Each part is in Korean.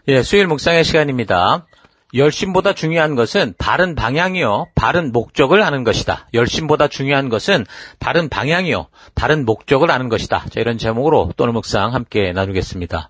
예, 수요일 묵상의 시간입니다. 열심보다 중요한 것은 바른 방향이요, 바른 목적을 아는 것이다. 열심보다 중요한 것은 바른 방향이요, 바른 목적을 아는 것이다. 자, 이런 제목으로 또 오늘 묵상 함께 나누겠습니다.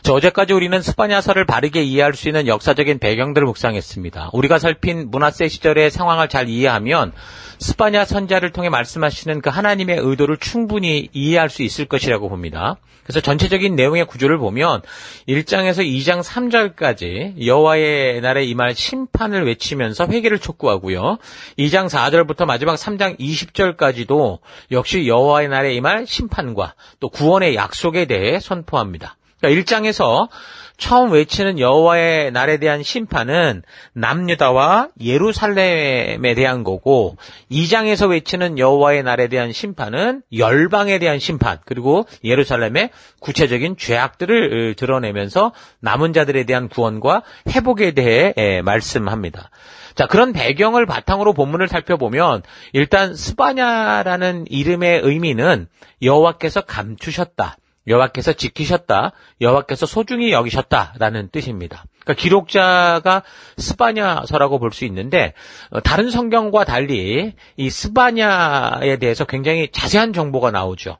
자, 어제까지 우리는 스파냐서를 바르게 이해할 수 있는 역사적인 배경들을 묵상했습니다. 우리가 살핀 므낫세 시절의 상황을 잘 이해하면 스파냐 선지자를 통해 말씀하시는 그 하나님의 의도를 충분히 이해할 수 있을 것이라고 봅니다. 그래서 전체적인 내용의 구조를 보면 1장에서 2장 3절까지 여호와의 날에 임할 심판을 외치면서 회개를 촉구하고요. 2장 4절부터 마지막 3장 20절까지도 역시 여호와의 날에 임할 심판과 또 구원의 약속에 대해 선포합니다. 그러니까 1장에서 처음 외치는 여호와의 날에 대한 심판은 남유다와 예루살렘에 대한 거고, 2장에서 외치는 여호와의 날에 대한 심판은 열방에 대한 심판, 그리고 예루살렘의 구체적인 죄악들을 드러내면서 남은 자들에 대한 구원과 회복에 대해 말씀합니다. 자, 그런 배경을 바탕으로 본문을 살펴보면 일단 스바냐라는 이름의 의미는 여호와께서 감추셨다, 여호와께서 지키셨다, 여호와께서 소중히 여기셨다라는 뜻입니다. 그러니까 기록자가 스바냐서라고 볼 수 있는데, 다른 성경과 달리 이 스바냐에 대해서 굉장히 자세한 정보가 나오죠.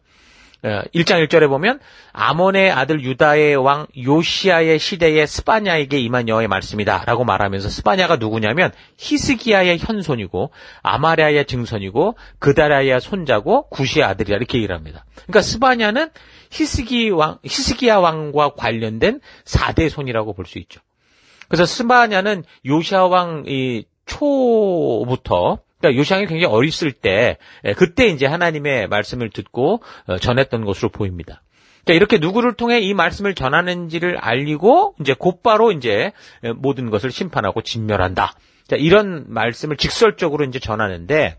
1장 1절에 보면 아몬의 아들 유다의 왕 요시아의 시대에 스바냐에게 임한 여호와의 말씀이다 라고 말하면서, 스바냐가 누구냐면 히스기야의 현손이고 아마랴의 증손이고 그다랴의 손자고 구시의 아들이라, 이렇게 얘기를 합니다. 그러니까 스바냐는 히스기야 왕과 관련된 4대 손이라고 볼 수 있죠. 그래서 스바냐는 요시아 왕 초부터, 그러니까 요시아가 굉장히 어렸을 때, 그때 이제 하나님의 말씀을 듣고 전했던 것으로 보입니다. 그러니까 이렇게 누구를 통해 이 말씀을 전하는지를 알리고 이제 곧바로 이제 모든 것을 심판하고 진멸한다. 자, 이런 말씀을 직설적으로 이제 전하는데,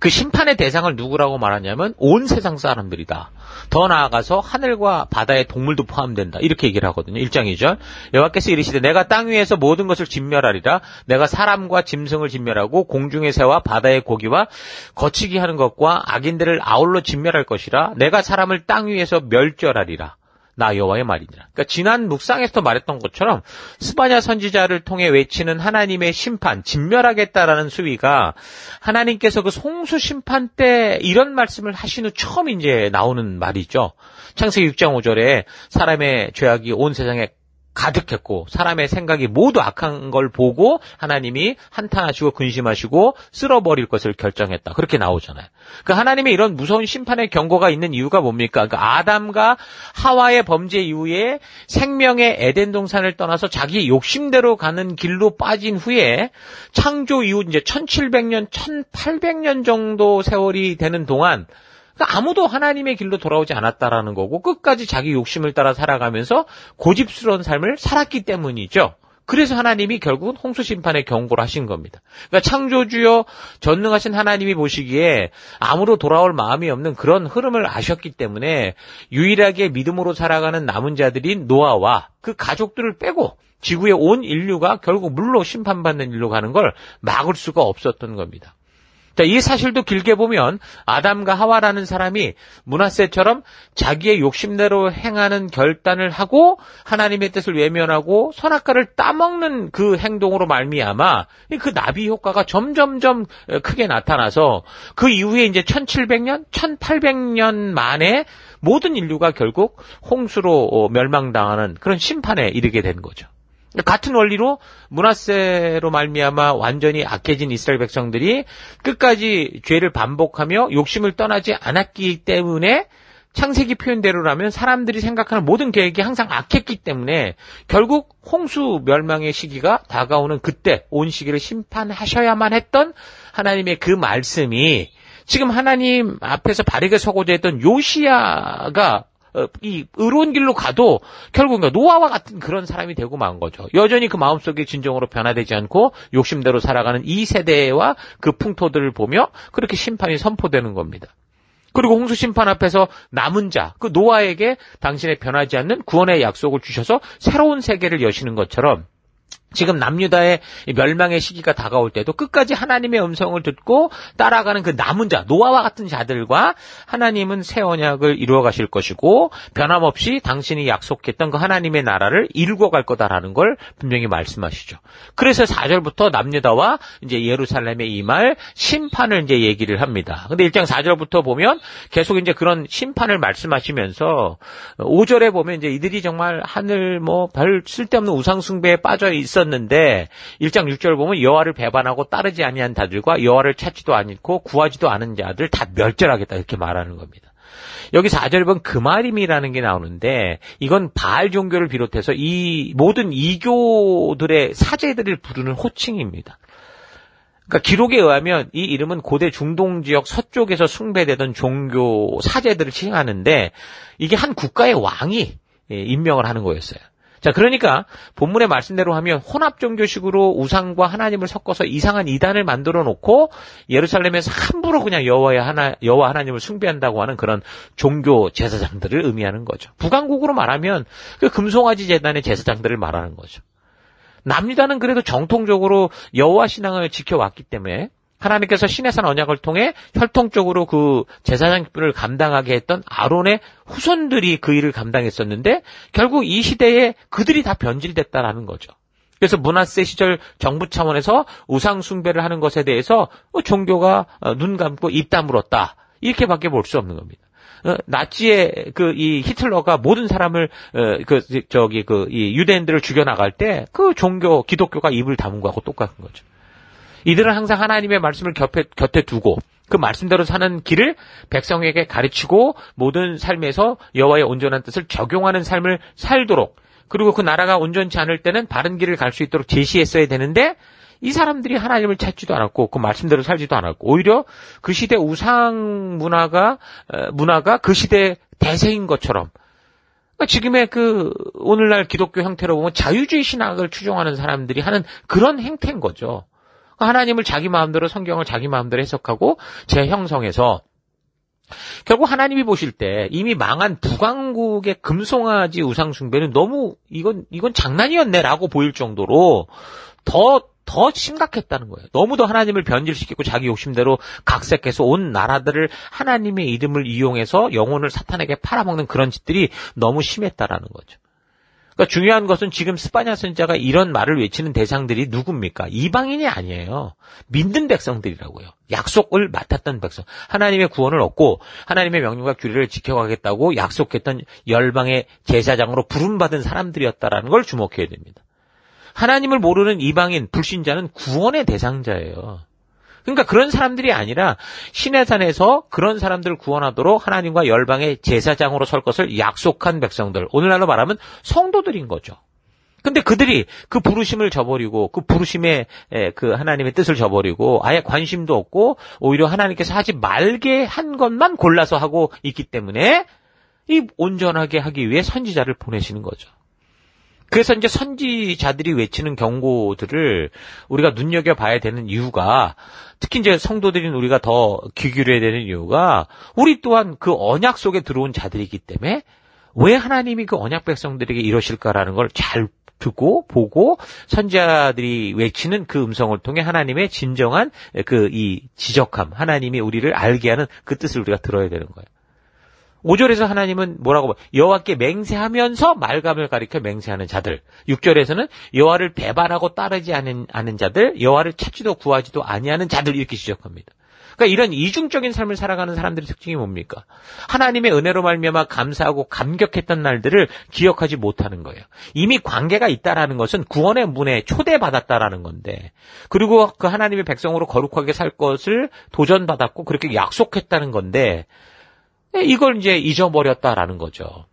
그 심판의 대상을 누구라고 말하냐면 온 세상 사람들이다. 더 나아가서 하늘과 바다의 동물도 포함된다, 이렇게 얘기를 하거든요. 1장 2절 여호와께서 이르시되 내가 땅 위에서 모든 것을 진멸하리라. 내가 사람과 짐승을 진멸하고 공중의 새와 바다의 고기와 거치기 하는 것과 악인들을 아울러 진멸할 것이라. 내가 사람을 땅 위에서 멸절하리라. 나 여호와의 말이니라. 그러니까 지난 묵상에서 말했던 것처럼 스바냐 선지자를 통해 외치는 하나님의 심판, 진멸하겠다라는 수위가 하나님께서 그 홍수 심판 때 이런 말씀을 하신 후 처음 이제 나오는 말이죠. 창세기 6장 5절에 사람의 죄악이 온 세상에 가득했고 사람의 생각이 모두 악한 걸 보고 하나님이 한탄하시고 근심하시고 쓸어버릴 것을 결정했다, 그렇게 나오잖아요. 그 하나님의 이런 무서운 심판의 경고가 있는 이유가 뭡니까? 그러니까 아담과 하와의 범죄 이후에 생명의 에덴 동산을 떠나서 자기 욕심대로 가는 길로 빠진 후에 창조 이후 이제 1700년, 1800년 정도 세월이 되는 동안 그러니까 아무도 하나님의 길로 돌아오지 않았다라는 거고, 끝까지 자기 욕심을 따라 살아가면서 고집스러운 삶을 살았기 때문이죠. 그래서 하나님이 결국은 홍수 심판의 경고를 하신 겁니다. 그러니까 창조주여 전능하신 하나님이 보시기에 아무로 돌아올 마음이 없는 그런 흐름을 아셨기 때문에 유일하게 믿음으로 살아가는 남은 자들인 노아와 그 가족들을 빼고 지구의 온 인류가 결국 물로 심판받는 일로 가는 걸 막을 수가 없었던 겁니다. 자, 이 사실도 길게 보면 아담과 하와라는 사람이 므낫세처럼 자기의 욕심대로 행하는 결단을 하고 하나님의 뜻을 외면하고 선악과를 따먹는 그 행동으로 말미암아 그 나비 효과가 점점점 크게 나타나서 그 이후에 이제 1700년, 1800년 만에 모든 인류가 결국 홍수로 멸망당하는 그런 심판에 이르게 된 거죠. 같은 원리로 므낫세로 말미암아 완전히 악해진 이스라엘 백성들이 끝까지 죄를 반복하며 욕심을 떠나지 않았기 때문에 창세기 표현대로라면 사람들이 생각하는 모든 계획이 항상 악했기 때문에 결국 홍수 멸망의 시기가 다가오는 그때 온 시기를 심판하셔야만 했던 하나님의 그 말씀이 지금 하나님 앞에서 바르게 서고자 했던 요시야가 이 의로운 길로 가도 결국 노아와 같은 그런 사람이 되고 만 거죠. 여전히 그 마음속에 진정으로 변화되지 않고 욕심대로 살아가는 이 세대와 그 풍토들을 보며 그렇게 심판이 선포되는 겁니다. 그리고 홍수 심판 앞에서 남은 자, 그 노아에게 당신의 변하지 않는 구원의 약속을 주셔서 새로운 세계를 여시는 것처럼 지금 남유다의 멸망의 시기가 다가올 때도 끝까지 하나님의 음성을 듣고 따라가는 그 남은 자, 노아와 같은 자들과 하나님은 새 언약을 이루어 가실 것이고 변함없이 당신이 약속했던 그 하나님의 나라를 이루고 갈 거다라는 걸 분명히 말씀하시죠. 그래서 4절부터 남유다와 이제 예루살렘에 임할 심판을 이제 얘기를 합니다. 근데 1장 4절부터 보면 계속 이제 그런 심판을 말씀하시면서 5절에 보면 이제 이들이 정말 하늘 뭐 별 쓸데없는 우상 숭배에 빠져 있었는데 1장 6절 보면 여호와를 배반하고 따르지 아니한 자들과 여호와를 찾지도 않고 구하지도 않은 자들 다 멸절하겠다 이렇게 말하는 겁니다. 여기 4절에 보면 그마림이라는 게 나오는데 이건 바알 종교를 비롯해서 이 모든 이교들의 사제들을 부르는 호칭입니다. 그러니까 기록에 의하면 이 이름은 고대 중동 지역 서쪽에서 숭배되던 종교 사제들을 칭하는데 이게 한 국가의 왕이 임명을 하는 거였어요. 자, 그러니까 본문의 말씀대로 하면 혼합 종교식으로 우상과 하나님을 섞어서 이상한 이단을 만들어 놓고 예루살렘에서 함부로 그냥 여호와 하나님을 숭배한다고 하는 그런 종교 제사장들을 의미하는 거죠. 북왕국으로 말하면 그 금송아지 제단의 제사장들을 말하는 거죠. 남유다는 그래도 정통적으로 여호와 신앙을 지켜왔기 때문에 하나님께서 시내산 언약을 통해 혈통적으로 그 제사장을 감당하게 했던 아론의 후손들이 그 일을 감당했었는데 결국 이 시대에 그들이 다 변질됐다라는 거죠. 그래서 문하세 시절 정부 차원에서 우상 숭배를 하는 것에 대해서 종교가 눈 감고 입 다물었다 이렇게밖에 볼 수 없는 겁니다. 나치의 이 히틀러가 모든 사람을 이 유대인들을 죽여나갈 때 그 종교 기독교가 입을 다문 거하고 똑같은 거죠. 이들은 항상 하나님의 말씀을 곁에 두고 그 말씀대로 사는 길을 백성에게 가르치고 모든 삶에서 여호와의 온전한 뜻을 적용하는 삶을 살도록 그리고 그 나라가 온전치 않을 때는 바른 길을 갈 수 있도록 제시했어야 되는데 이 사람들이 하나님을 찾지도 않았고 그 말씀대로 살지도 않았고 오히려 그 시대 우상 문화가 그 시대의 대세인 것처럼 지금의 오늘날 기독교 형태로 보면 자유주의 신학을 추종하는 사람들이 하는 그런 행태인 거죠. 하나님을 자기 마음대로 성경을 자기 마음대로 해석하고 재형성해서 결국 하나님이 보실 때 이미 망한 북왕국의 금송아지 우상 숭배는 너무 이건 장난이었네라고 보일 정도로 더 심각했다는 거예요. 너무도 하나님을 변질시키고 자기 욕심대로 각색해서 온 나라들을 하나님의 이름을 이용해서 영혼을 사탄에게 팔아먹는 그런 짓들이 너무 심했다라는 거죠. 그러니까 중요한 것은 지금 스파냐 선지자가 이런 말을 외치는 대상들이 누굽니까? 이방인이 아니에요. 믿는 백성들이라고요. 약속을 맡았던 백성. 하나님의 구원을 얻고 하나님의 명령과 규례를 지켜가겠다고 약속했던 열방의 제사장으로 부름받은 사람들이었다라는 걸 주목해야 됩니다. 하나님을 모르는 이방인, 불신자는 구원의 대상자예요. 그러니까 그런 사람들이 아니라 시내산에서 그런 사람들을 구원하도록 하나님과 열방의 제사장으로 설 것을 약속한 백성들, 오늘날로 말하면 성도들인 거죠. 근데 그들이 그 부르심을 저버리고 그 부르심의 그 하나님의 뜻을 저버리고 아예 관심도 없고 오히려 하나님께서 하지 말게 한 것만 골라서 하고 있기 때문에 이 온전하게 하기 위해 선지자를 보내시는 거죠. 그래서 이제 선지자들이 외치는 경고들을 우리가 눈여겨봐야 되는 이유가 특히 이제 성도들인 우리가 더 귀 기울여야 되는 이유가 우리 또한 그 언약 속에 들어온 자들이기 때문에 왜 하나님이 그 언약 백성들에게 이러실까라는 걸 잘 듣고 보고 선지자들이 외치는 그 음성을 통해 하나님의 진정한 이 지적함, 하나님이 우리를 알게 하는 그 뜻을 우리가 들어야 되는 거예요. 5절에서 하나님은 뭐라고 여호와께 맹세하면서 말감을 가리켜 맹세하는 자들. 6절에서는 여호와를 배반하고 따르지 않은 자들, 여호와를 찾지도 구하지도 아니하는 자들 이렇게 지적합니다. 그러니까 이런 이중적인 삶을 살아가는 사람들의 특징이 뭡니까? 하나님의 은혜로 말미암아 감사하고 감격했던 날들을 기억하지 못하는 거예요. 이미 관계가 있다라는 것은 구원의 문에 초대받았다라는 건데 그리고 그 하나님의 백성으로 거룩하게 살 것을 도전받았고 그렇게 약속했다는 건데 이걸 이제 잊어버렸다라는 거죠.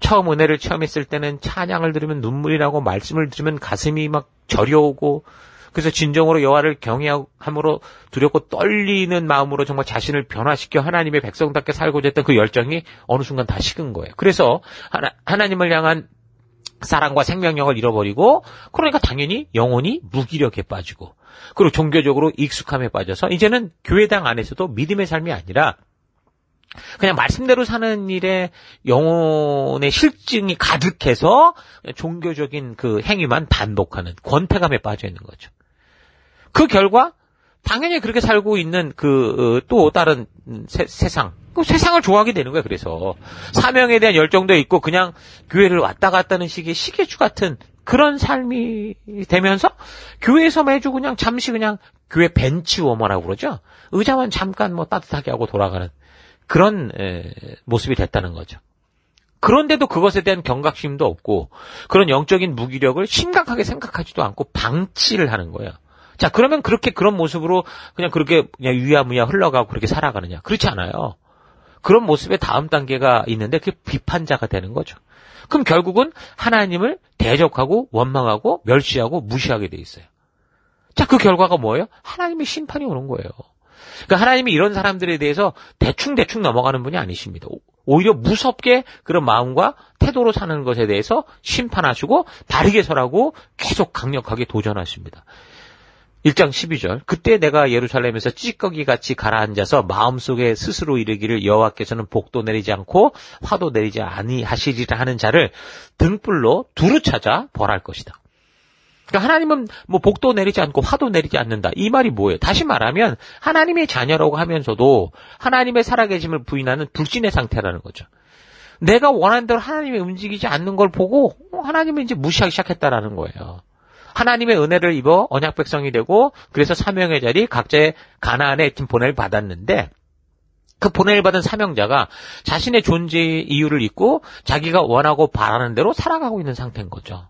처음 은혜를 체험했을 때는 찬양을 들으면 눈물이 나고 말씀을 들으면 가슴이 막 저려오고 그래서 진정으로 여호와를 경외함으로 두렵고 떨리는 마음으로 정말 자신을 변화시켜 하나님의 백성답게 살고자 했던 그 열정이 어느 순간 다 식은 거예요. 그래서 하나님을 향한 사랑과 생명력을 잃어버리고 그러니까 당연히 영혼이 무기력에 빠지고 그리고 종교적으로 익숙함에 빠져서 이제는 교회당 안에서도 믿음의 삶이 아니라 그냥 말씀대로 사는 일에 영혼의 실증이 가득해서 종교적인 그 행위만 반복하는 권태감에 빠져 있는 거죠. 그 결과 당연히 그렇게 살고 있는 또 다른 세상, 그 세상을 좋아하게 되는 거예요. 그래서 사명에 대한 열정도 있고 그냥 교회를 왔다 갔다 하는 식의 시계주 같은 그런 삶이 되면서 교회에서 매주 그냥 잠시 그냥 교회 벤치워머라고 그러죠. 의자만 잠깐 뭐 따뜻하게 하고 돌아가는 그런 모습이 됐다는 거죠. 그런데도 그것에 대한 경각심도 없고 그런 영적인 무기력을 심각하게 생각하지도 않고 방치를 하는 거예요. 자, 그러면 그런 모습으로 그냥 유야무야 흘러가고 그렇게 살아가느냐? 그렇지 않아요. 그런 모습의 다음 단계가 있는데 그게 비판자가 되는 거죠. 그럼 결국은 하나님을 대적하고 원망하고 멸시하고 무시하게 돼 있어요. 자, 그 결과가 뭐예요? 하나님의 심판이 오는 거예요. 그러니까 하나님이 이런 사람들에 대해서 대충 넘어가는 분이 아니십니다. 오히려 무섭게 그런 마음과 태도로 사는 것에 대해서 심판하시고 바르게 서라고 계속 강력하게 도전하십니다. 1장 12절 그때 내가 예루살렘에서 찌꺼기같이 가라앉아서 마음속에 스스로 이르기를 여호와께서는 복도 내리지 않고 화도 내리지 아니하시리라 하는 자를 등불로 두루 찾아 벌할 것이다. 그러니까 하나님은 뭐 복도 내리지 않고 화도 내리지 않는다. 이 말이 뭐예요? 다시 말하면 하나님의 자녀라고 하면서도 하나님의 살아계심을 부인하는 불신의 상태라는 거죠. 내가 원하는 대로 하나님이 움직이지 않는 걸 보고 하나님을 이제 무시하기 시작했다라는 거예요. 하나님의 은혜를 입어 언약 백성이 되고 그래서 사명의 자리 각자의 가나안에 보냄을 받았는데 그 보냄을 받은 사명자가 자신의 존재의 이유를 잊고 자기가 원하고 바라는 대로 살아가고 있는 상태인 거죠.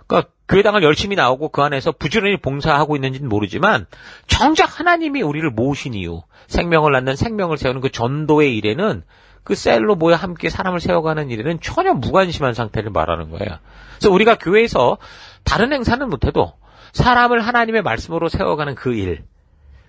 그러니까 교회당을 열심히 나오고 그 안에서 부지런히 봉사하고 있는지는 모르지만 정작 하나님이 우리를 모으신 이유, 생명을 낳는 생명을 세우는 그 전도의 일에는 그 셀로 모여 함께 사람을 세워가는 일에는 전혀 무관심한 상태를 말하는 거예요. 그래서 우리가 교회에서 다른 행사는 못해도 사람을 하나님의 말씀으로 세워가는 그 일,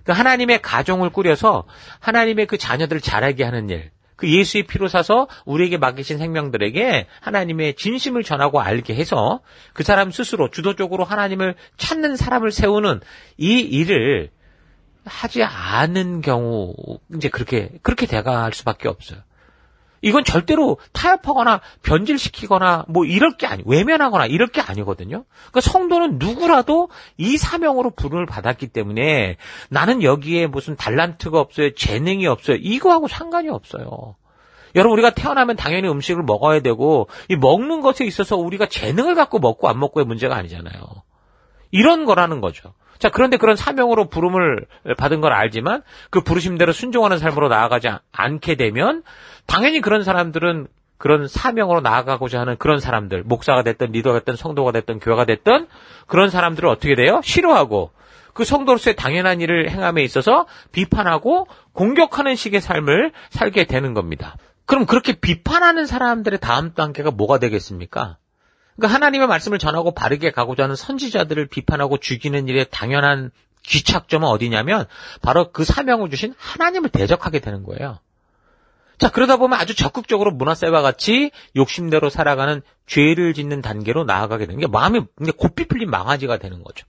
그 하나님의 가정을 꾸려서 하나님의 그 자녀들을 자라게 하는 일, 그 예수의 피로 사서 우리에게 맡기신 생명들에게 하나님의 진심을 전하고 알게 해서 그 사람 스스로 주도적으로 하나님을 찾는 사람을 세우는 이 일을 하지 않은 경우 이제 그렇게 돼갈 수밖에 없어요. 이건 절대로 타협하거나 변질시키거나 뭐 이럴 게 외면하거나 이럴 게 아니거든요. 그러니까 성도는 누구라도 이 사명으로 부름을 받았기 때문에 나는 여기에 무슨 달란트가 없어요, 재능이 없어요. 이거하고 상관이 없어요. 여러분 우리가 태어나면 당연히 음식을 먹어야 되고 이 먹는 것에 있어서 우리가 재능을 갖고 먹고 안 먹고의 문제가 아니잖아요. 이런 거라는 거죠. 자, 그런데 그런 사명으로 부름을 받은 걸 알지만 그 부르심대로 순종하는 삶으로 나아가지 않게 되면 당연히 그런 사람들은 그런 사명으로 나아가고자 하는 그런 사람들, 목사가 됐든 리더가 됐든 성도가 됐든 교회가 됐든 그런 사람들을 어떻게 돼요? 싫어하고 그 성도로서의 당연한 일을 행함에 있어서 비판하고 공격하는 식의 삶을 살게 되는 겁니다. 그럼 그렇게 비판하는 사람들의 다음 단계가 뭐가 되겠습니까? 그러니까 하나님의 말씀을 전하고 바르게 가고자 하는 선지자들을 비판하고 죽이는 일의 당연한 귀착점은 어디냐면 바로 그 사명을 주신 하나님을 대적하게 되는 거예요. 자, 그러다 보면 아주 적극적으로 문하세와 같이 욕심대로 살아가는 죄를 짓는 단계로 나아가게 되는 게 마음이 고삐 풀린 망아지가 되는 거죠.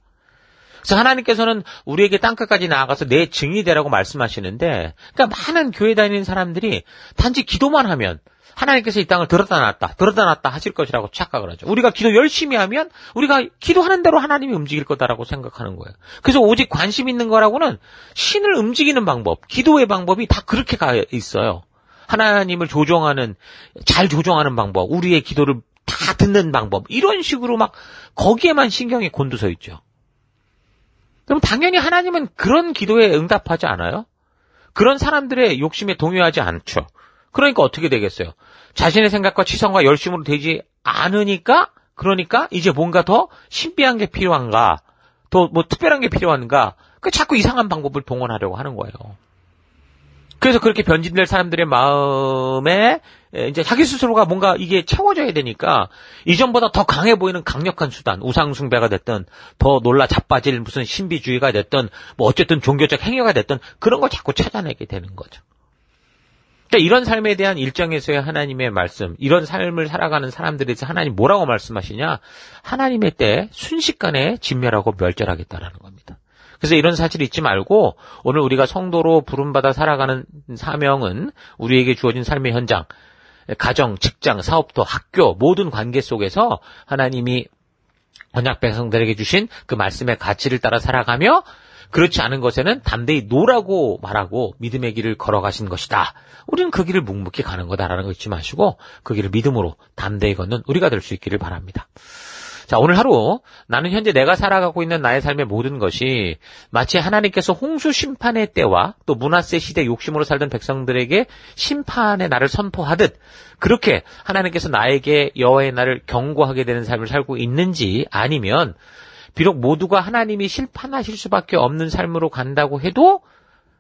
그래서 하나님께서는 우리에게 땅끝까지 나아가서 내 증인이 되라고 말씀하시는데 그러니까 많은 교회 다니는 사람들이 단지 기도만 하면 하나님께서 이 땅을 들었다 놨다 하실 것이라고 착각을 하죠. 우리가 기도 열심히 하면 우리가 기도하는 대로 하나님이 움직일 거다라고 생각하는 거예요. 그래서 오직 관심 있는 거라고는 신을 움직이는 방법, 기도의 방법이 다 그렇게 가 있어요. 하나님을 잘 조종하는 방법, 우리의 기도를 다 듣는 방법, 이런 식으로 막 거기에만 신경이 곤두서 있죠. 그럼 당연히 하나님은 그런 기도에 응답하지 않아요? 그런 사람들의 욕심에 동요하지 않죠. 그러니까 어떻게 되겠어요? 자신의 생각과 치성과 열심으로 되지 않으니까, 그러니까 이제 뭔가 더 신비한 게 필요한가, 더 뭐 특별한 게 필요한가, 자꾸 이상한 방법을 동원하려고 하는 거예요. 그래서 그렇게 변질될 사람들의 마음에 이제 자기 스스로가 뭔가 이게 채워져야 되니까 이전보다 더 강해 보이는 강력한 수단, 우상숭배가 됐든 더 놀라 자빠질 무슨 신비주의가 됐든 뭐 어쨌든 종교적 행위가 됐든 그런 걸 자꾸 찾아내게 되는 거죠. 그러니까 이런 삶에 대한 일정에서의 하나님의 말씀, 이런 삶을 살아가는 사람들에 대해서 하나님 뭐라고 말씀하시냐? 하나님의 때에 순식간에 진멸하고 멸절하겠다라는 겁니다. 그래서 이런 사실 잊지 말고 오늘 우리가 성도로 부름받아 살아가는 사명은 우리에게 주어진 삶의 현장, 가정, 직장, 사업터, 학교 모든 관계 속에서 하나님이 언약 백성들에게 주신 그 말씀의 가치를 따라 살아가며 그렇지 않은 것에는 담대히 노라고 말하고 믿음의 길을 걸어가신 것이다. 우리는 그 길을 묵묵히 가는 거다라는 거 잊지 마시고 그 길을 믿음으로 담대히 걷는 우리가 될 수 있기를 바랍니다. 자, 오늘 하루 나는 현재 내가 살아가고 있는 나의 삶의 모든 것이 마치 하나님께서 홍수 심판의 때와 또 므낫세 시대 욕심으로 살던 백성들에게 심판의 날을 선포하듯 그렇게 하나님께서 나에게 여호와의 날을 경고하게 되는 삶을 살고 있는지 아니면 비록 모두가 하나님이 심판하실 수밖에 없는 삶으로 간다고 해도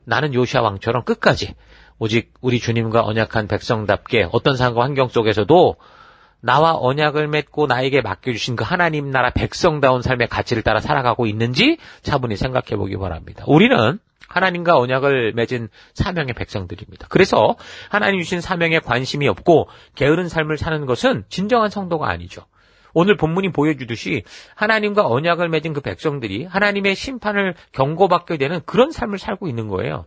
나는 요시아 왕처럼 끝까지 오직 우리 주님과 언약한 백성답게 어떤 상황과 환경 속에서도 나와 언약을 맺고 나에게 맡겨주신 그 하나님 나라 백성다운 삶의 가치를 따라 살아가고 있는지 차분히 생각해 보기 바랍니다. 우리는 하나님과 언약을 맺은 사명의 백성들입니다. 그래서 하나님 주신 사명에 관심이 없고 게으른 삶을 사는 것은 진정한 성도가 아니죠. 오늘 본문이 보여주듯이 하나님과 언약을 맺은 그 백성들이 하나님의 심판을 경고받게 되는 그런 삶을 살고 있는 거예요.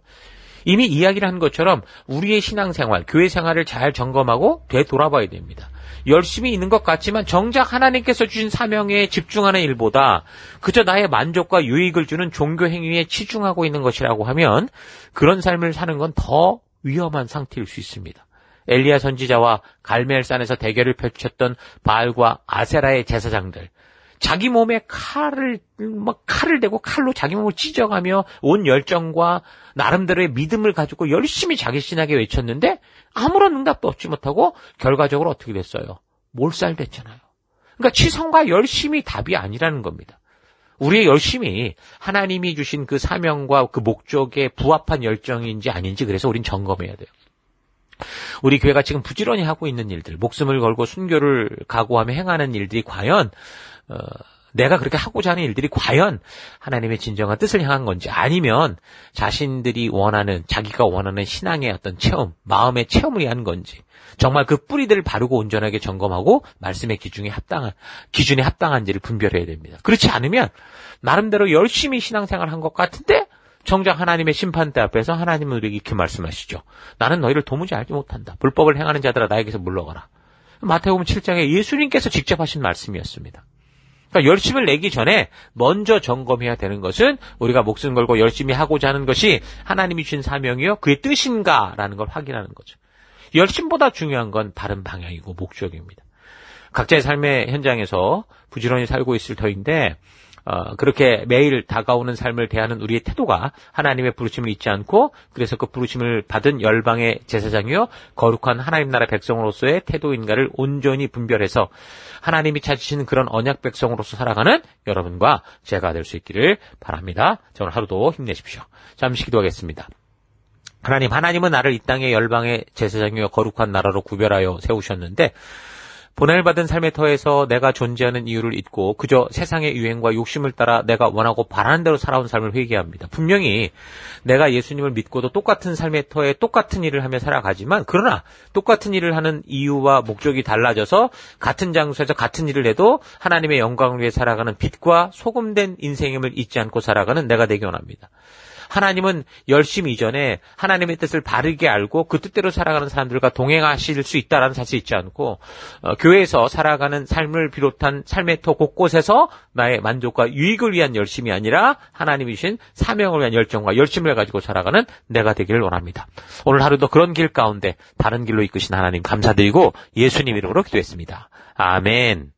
이미 이야기를 한 것처럼 우리의 신앙생활, 교회 생활을 잘 점검하고 되돌아봐야 됩니다. 열심히 있는 것 같지만 정작 하나님께서 주신 사명에 집중하는 일보다 그저 나의 만족과 유익을 주는 종교 행위에 치중하고 있는 것이라고 하면 그런 삶을 사는 건 더 위험한 상태일 수 있습니다. 엘리야 선지자와 갈멜산에서 대결을 펼쳤던 바알과 아세라의 제사장들, 자기 몸에 칼을 대고 칼로 자기 몸을 찢어가며 온 열정과 나름대로의 믿음을 가지고 열심히 자기 신에게 외쳤는데 아무런 응답도 얻지 못하고 결과적으로 어떻게 됐어요? 몰살됐잖아요. 그러니까 치성과 열심이 답이 아니라는 겁니다. 우리의 열심이 하나님이 주신 그 사명과 그 목적에 부합한 열정인지 아닌지 그래서 우린 점검해야 돼요. 우리 교회가 지금 부지런히 하고 있는 일들, 목숨을 걸고 순교를 각오하며 행하는 일들이 과연 내가 그렇게 하고자 하는 일들이 과연 하나님의 진정한 뜻을 향한 건지 아니면 자신들이 원하는 자기가 원하는 신앙의 어떤 체험, 마음의 체험을 위한 건지 정말 그 뿌리들을 바르고 온전하게 점검하고 말씀의 기준에 합당한지를 분별해야 됩니다. 그렇지 않으면 나름대로 열심히 신앙생활을 한 것 같은데 정작 하나님의 심판대 앞에서 하나님은 우리에게 이렇게 말씀하시죠. 나는 너희를 도무지 알지 못한다. 불법을 행하는 자들아 나에게서 물러가라. 마태복음 7장에 예수님께서 직접 하신 말씀이었습니다. 그러니까 열심을 내기 전에 먼저 점검해야 되는 것은 우리가 목숨 걸고 열심히 하고자 하는 것이 하나님이 주신 사명이요 그의 뜻인가라는 걸 확인하는 거죠. 열심보다 중요한 건 다른 방향이고 목적입니다. 각자의 삶의 현장에서 부지런히 살고 있을 터인데 그렇게 매일 다가오는 삶을 대하는 우리의 태도가 하나님의 부르심을 잊지 않고 그래서 그 부르심을 받은 열방의 제사장이요 거룩한 하나님 나라 백성으로서의 태도인가를 온전히 분별해서 하나님이 찾으시는 그런 언약 백성으로서 살아가는 여러분과 제가 될 수 있기를 바랍니다. 자, 오늘 하루도 힘내십시오. 잠시 기도하겠습니다. 하나님은 나를 이 땅의 열방의 제사장이요 거룩한 나라로 구별하여 세우셨는데 보냄을 받은 삶의 터에서 내가 존재하는 이유를 잊고 그저 세상의 유행과 욕심을 따라 내가 원하고 바라는 대로 살아온 삶을 회개합니다. 분명히 내가 예수님을 믿고도 똑같은 삶의 터에 똑같은 일을 하며 살아가지만 그러나 똑같은 일을 하는 이유와 목적이 달라져서 같은 장소에서 같은 일을 해도 하나님의 영광을 위해 살아가는 빛과 소금된 인생임을 잊지 않고 살아가는 내가 되기 원합니다. 하나님은 열심 이전에 하나님의 뜻을 바르게 알고 그 뜻대로 살아가는 사람들과 동행하실 수 있다라는 사실을 잊지 않고 교회에서 살아가는 삶을 비롯한 삶의 터 곳곳에서 나의 만족과 유익을 위한 열심이 아니라 하나님이 주신 사명을 위한 열정과 열심을 가지고 살아가는 내가 되기를 원합니다. 오늘 하루도 그런 길 가운데 바른 길로 이끄신 하나님 감사드리고 예수님 이름으로 기도했습니다. 아멘.